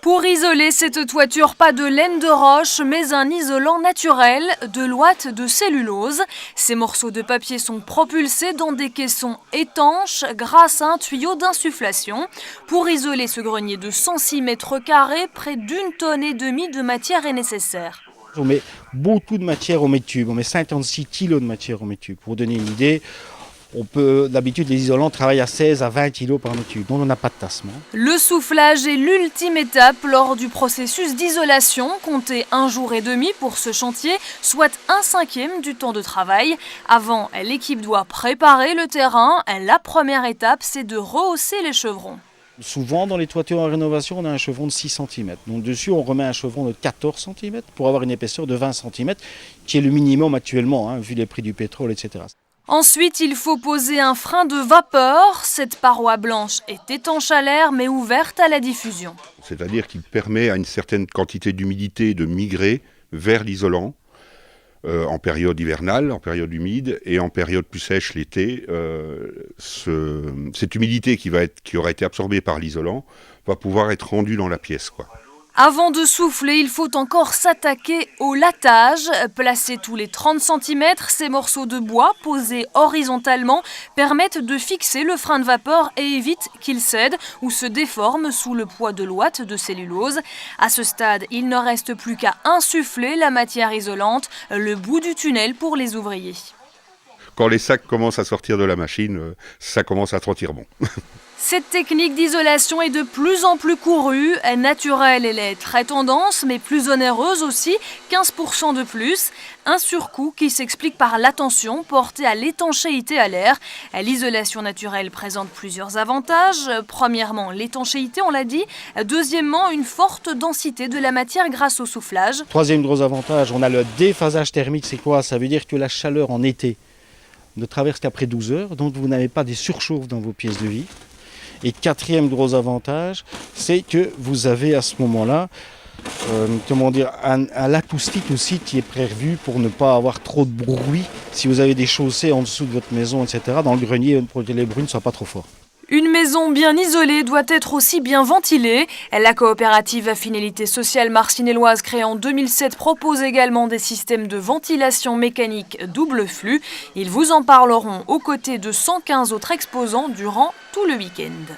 Pour isoler cette toiture, pas de laine de roche, mais un isolant naturel, de l'ouate de cellulose. Ces morceaux de papier sont propulsés dans des caissons étanches grâce à un tuyau d'insufflation. Pour isoler ce grenier de 106 mètres carrés, près d'1,5 tonne de matière est nécessaire. On met beaucoup de matière au mètre cube, on met 56 kg de matière au mètre cube. Pour vous donner une idée, d'habitude les isolants travaillent à 16 à 20 kg par mètre cube, donc on n'a pas de tassement. Le soufflage est l'ultime étape lors du processus d'isolation. Comptez 1 jour et demi pour ce chantier, soit 1/5 du temps de travail. Avant, l'équipe doit préparer le terrain. La première étape, c'est de rehausser les chevrons. Souvent dans les toitures en rénovation, on a un chevron de 6 cm. Donc dessus, on remet un chevron de 14 cm pour avoir une épaisseur de 20 cm, qui est le minimum actuellement, vu les prix du pétrole, etc. Ensuite, il faut poser un frein de vapeur. Cette paroi blanche est étanche à l'air mais ouverte à la diffusion. C'est-à-dire qu'il permet à une certaine quantité d'humidité de migrer vers l'isolant en période hivernale, en période humide et en période plus sèche l'été. Cette humidité qui aura été absorbée par l'isolant va pouvoir être rendue dans la pièce, Avant de souffler, il faut encore s'attaquer au lattage. Placés tous les 30 cm, ces morceaux de bois posés horizontalement permettent de fixer le frein de vapeur et évitent qu'il cède ou se déforme sous le poids de l'ouate de cellulose. À ce stade, il ne reste plus qu'à insuffler la matière isolante, le bout du tunnel pour les ouvriers. Quand les sacs commencent à sortir de la machine, ça commence à sentir bon. Cette technique d'isolation est de plus en plus courue, naturelle, elle est très tendance, mais plus onéreuse aussi, 15% de plus. Un surcoût qui s'explique par l'attention portée à l'étanchéité à l'air. L'isolation naturelle présente plusieurs avantages. Premièrement, l'étanchéité, on l'a dit. Deuxièmement, une forte densité de la matière grâce au soufflage. Troisième gros avantage, on a le déphasage thermique. C'est quoi? Ça veut dire que la chaleur en été ne traverse qu'après 12 heures, donc vous n'avez pas des surchauffes dans vos pièces de vie. Et quatrième gros avantage, c'est que vous avez à ce moment-là l'acoustique aussi qui est prévu pour ne pas avoir trop de bruit. Si vous avez des chaussées en dessous de votre maison, etc., dans le grenier, pour que les bruits ne soient pas trop forts. Une maison bien isolée doit être aussi bien ventilée. La coopérative à finalité sociale marcinelloise créée en 2007 propose également des systèmes de ventilation mécanique double flux. Ils vous en parleront aux côtés de 115 autres exposants durant tout le week-end.